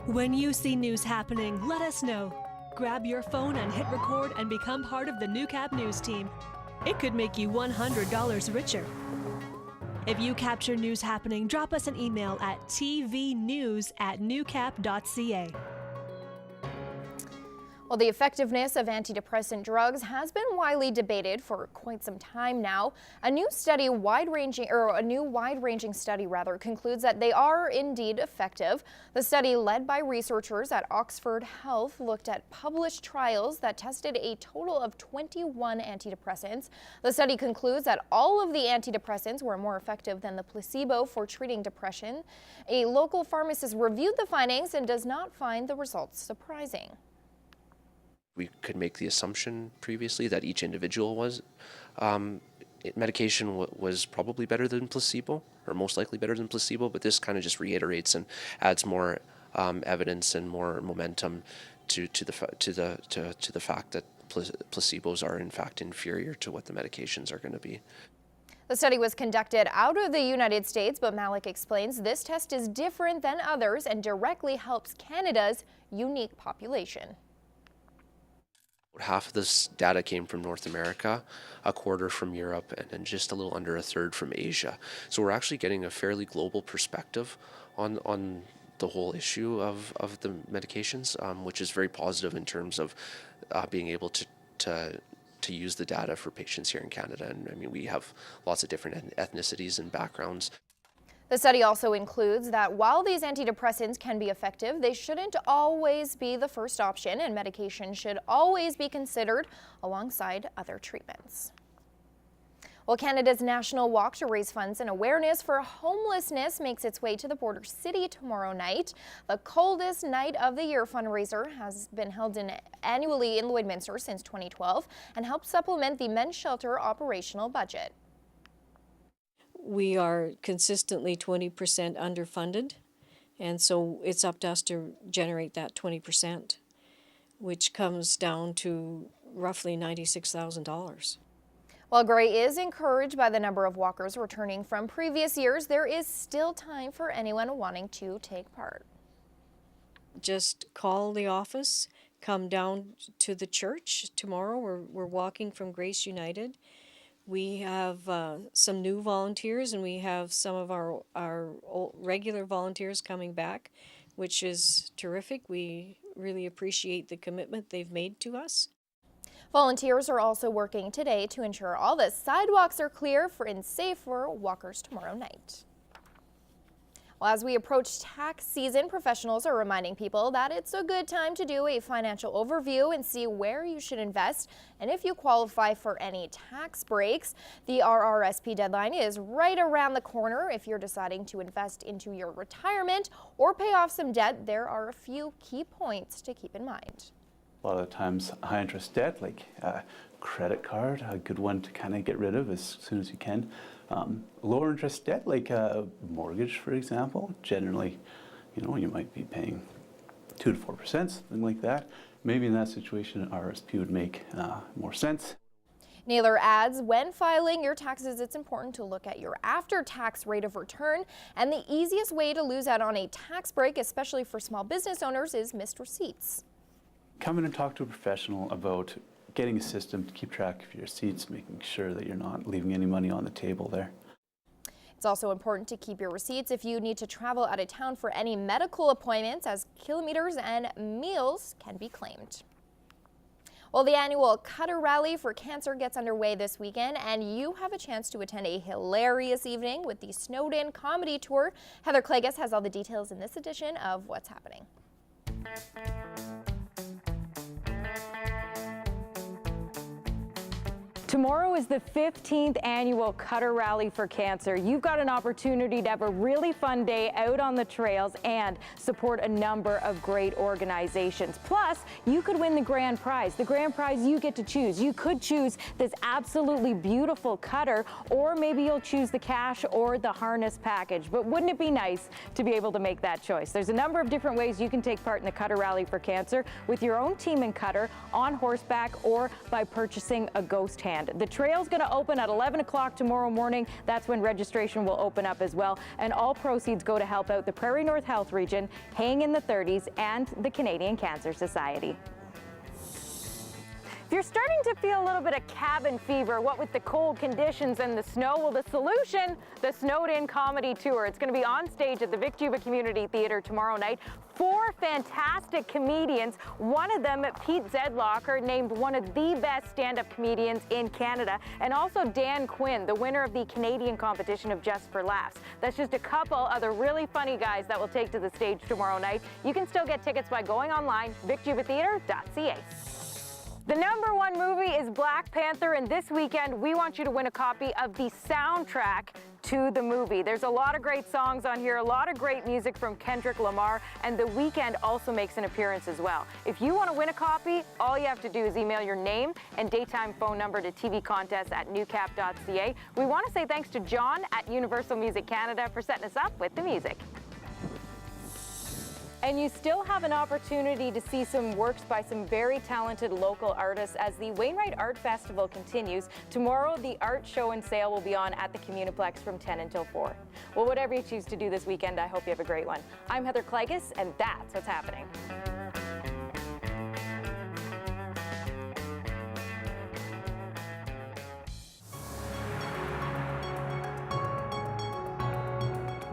When you see news happening, let us know. Grab your phone and hit record and become part of the Newcap news team. It could make you $100 richer. If you capture news happening, drop us an email at tvnews@newcap.ca. Well, the effectiveness of antidepressant drugs has been widely debated for quite some time now. A new wide-ranging study concludes that they are indeed effective. The study, led by researchers at Oxford Health, looked at published trials that tested a total of 21 antidepressants. The study concludes that all of the antidepressants were more effective than the placebo for treating depression. A local pharmacist reviewed the findings and does not find the results surprising. We could make the assumption previously that each individual medication was probably better than placebo, or most likely better than placebo, but this kind of just reiterates and adds more evidence and more momentum to the fact that placebos are in fact inferior to what the medications are going to be. The study was conducted out of the United States, but Malik explains this test is different than others and directly helps Canada's unique population. Half of this data came from North America, a quarter from Europe, and then just a little under a third from Asia. So we're actually getting a fairly global perspective on the whole issue of the medications, which is very positive in terms of being able to use the data for patients here in Canada. And I mean, we have lots of different ethnicities and backgrounds. The study also includes that while these antidepressants can be effective, they shouldn't always be the first option, and medication should always be considered alongside other treatments. Well, Canada's National Walk to raise funds and awareness for homelessness makes its way to the border city tomorrow night. The Coldest Night of the Year fundraiser has been held annually in Lloydminster since 2012 and helps supplement the men's shelter operational budget. We are consistently 20% underfunded, and so it's up to us to generate that 20%, which comes down to roughly $96,000. While Gray is encouraged by the number of walkers returning from previous years, there is still time for anyone wanting to take part. Just call the office, come down to the church tomorrow. We're walking from Grace United. We have some new volunteers, and we have some of our regular volunteers coming back, which is terrific. We really appreciate the commitment they've made to us. Volunteers are also working today to ensure all the sidewalks are clear and safe for walkers tomorrow night. Well, as we approach tax season, professionals are reminding people that it's a good time to do a financial overview and see where you should invest and if you qualify for any tax breaks. The RRSP deadline is right around the corner. If you're deciding to invest into your retirement or pay off some debt, there are a few key points to keep in mind. A lot of times high interest debt, like credit card, a good one to kind of get rid of as soon as you can. Lower interest debt, like a mortgage, for example, generally, you might be paying 2 to 4%, something like that. Maybe in that situation, RRSP would make more sense. Naylor adds, when filing your taxes, it's important to look at your after-tax rate of return, and the easiest way to lose out on a tax break, especially for small business owners, is missed receipts. Come in and talk to a professional about getting a system to keep track of your receipts, making sure that you're not leaving any money on the table there. It's also important to keep your receipts if you need to travel out of town for any medical appointments, as kilometers and meals can be claimed. Well, the annual Cutter Rally for Cancer gets underway this weekend, and you have a chance to attend a hilarious evening with the Snowed-In Comedy Tour. Heather Clagus has all the details in this edition of What's Happening. Tomorrow is the 15th annual Cutter Rally for Cancer. You've got an opportunity to have a really fun day out on the trails and support a number of great organizations. Plus, you could win the grand prize. The grand prize you get to choose. You could choose this absolutely beautiful cutter, or maybe you'll choose the cash or the harness package. But wouldn't it be nice to be able to make that choice? There's a number of different ways you can take part in the Cutter Rally for Cancer with your own team and cutter, on horseback, or by purchasing a ghost hand. weekend. The trail's going to open at 11 o'clock tomorrow morning. That's when registration will open up as well. And all proceeds go to help out the Prairie North Health Region, Haying in the 30s, and the Canadian Cancer Society. If you're starting to feel a little bit of cabin fever, what with the cold conditions and the snow, well, the solution, the Snowed In Comedy Tour. It's going to be on stage at the Vic Juba Community Theatre tomorrow night. 4 fantastic comedians, one of them, Pete Zedlocker, named one of the best stand-up comedians in Canada, and also Dan Quinn, the winner of the Canadian competition of Just for Laughs. That's just a couple other really funny guys that will take to the stage tomorrow night. You can still get tickets by going online, vicjubatheatre.ca. The #1 movie is Black Panther, and this weekend we want you to win a copy of the soundtrack to the movie. There's a lot of great songs on here, a lot of great music from Kendrick Lamar, and The Weeknd also makes an appearance as well. If you want to win a copy, all you have to do is email your name and daytime phone number to tvcontest@newcap.ca. We want to say thanks to John at Universal Music Canada for setting us up with the music. And you still have an opportunity to see some works by some very talented local artists as the Wainwright Art Festival continues. Tomorrow, the art show and sale will be on at the Communiplex from 10 until 4. Well, whatever you choose to do this weekend, I hope you have a great one. I'm Heather Klegus, and that's what's happening.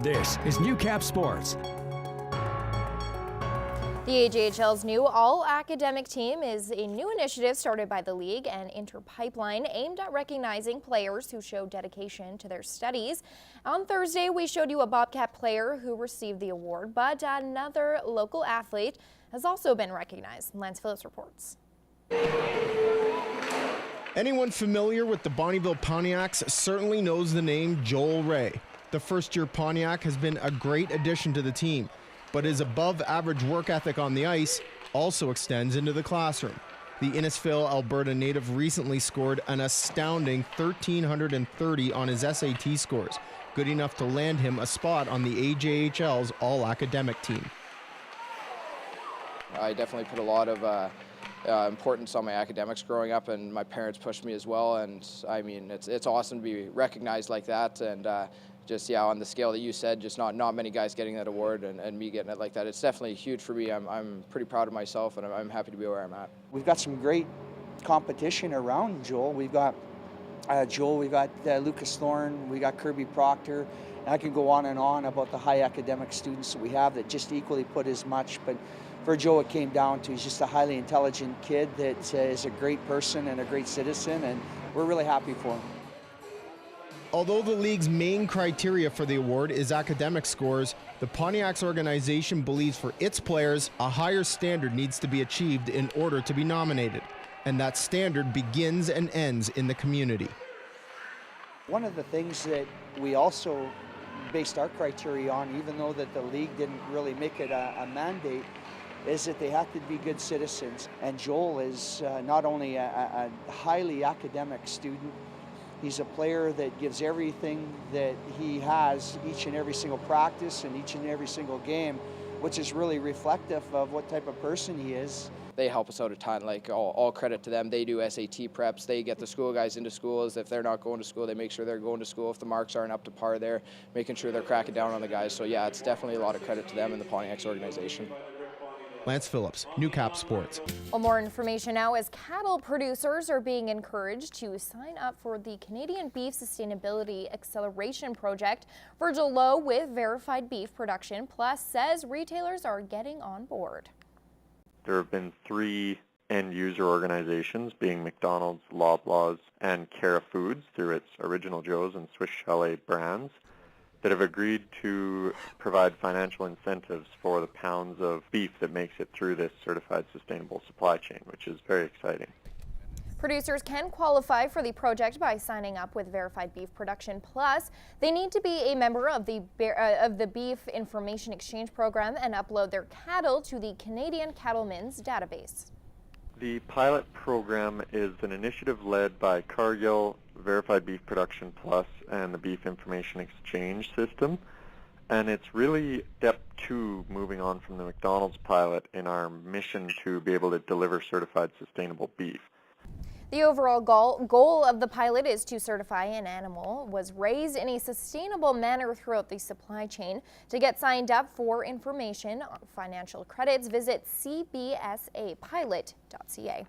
This is Newcap Sports. The AJHL's new all-academic team is a new initiative started by the league and Interpipeline aimed at recognizing players who show dedication to their studies. On Thursday, we showed you a Bobcat player who received the award, but another local athlete has also been recognized. Lance Phillips reports. Anyone familiar with the Bonnyville Pontiacs certainly knows the name Joel Ray. The first-year Pontiac has been a great addition to the team, but his above-average work ethic on the ice also extends into the classroom. The Innisfil, Alberta native recently scored an astounding 1,330 on his SAT scores, good enough to land him a spot on the AJHL's all-academic team. I definitely put a lot of importance on my academics growing up, and my parents pushed me as well, and I mean, it's awesome to be recognized like that, and just, yeah, on the scale that you said, just not many guys getting that award and me getting it like that. It's definitely huge for me. I'm pretty proud of myself, and I'm happy to be where I'm at. We've got some great competition around Joel. We've got Joel, we've got Lucas Thorne, we got Kirby Proctor. And I can go on and on about the high academic students that we have that just equally put as much. But for Joe, it came down to he's just a highly intelligent kid that is a great person and a great citizen, and we're really happy for him. Although the league's main criteria for the award is academic scores, the Pontiacs organization believes for its players, a higher standard needs to be achieved in order to be nominated. And that standard begins and ends in the community. One of the things that we also based our criteria on, even though that the league didn't really make it a mandate, is that they have to be good citizens. And Joel is not only a highly academic student, he's a player that gives everything that he has each and every single practice and each and every single game, which is really reflective of what type of person he is. They help us out a ton, like all credit to them. They do SAT preps, they get the school guys into schools. If they're not going to school, they make sure they're going to school. If the marks aren't up to par, they're making sure they're cracking down on the guys. So yeah, it's definitely a lot of credit to them and the Pontiacs organization. Lance Phillips, Newcap Sports. Well, more information now as cattle producers are being encouraged to sign up for the Canadian Beef Sustainability Acceleration Project. Virgil Lowe with Verified Beef Production Plus says retailers are getting on board. There have been 3 end-user organizations, being McDonald's, Loblaws, and Cara Foods through its Original Joe's and Swiss Chalet brands, that have agreed to provide financial incentives for the pounds of beef that makes it through this certified sustainable supply chain, which is very exciting. Producers can qualify for the project by signing up with Verified Beef Production Plus. They need to be a member of the Beef Information Exchange Program and upload their cattle to the Canadian Cattlemen's database. The pilot program is an initiative led by Cargill, Verified Beef Production Plus, and the Beef Information Exchange System. And it's really step 2 moving on from the McDonald's pilot in our mission to be able to deliver certified sustainable beef. The overall goal of the pilot is to certify an animal was raised in a sustainable manner throughout the supply chain. To get signed up for information on financial credits, visit cbsapilot.ca.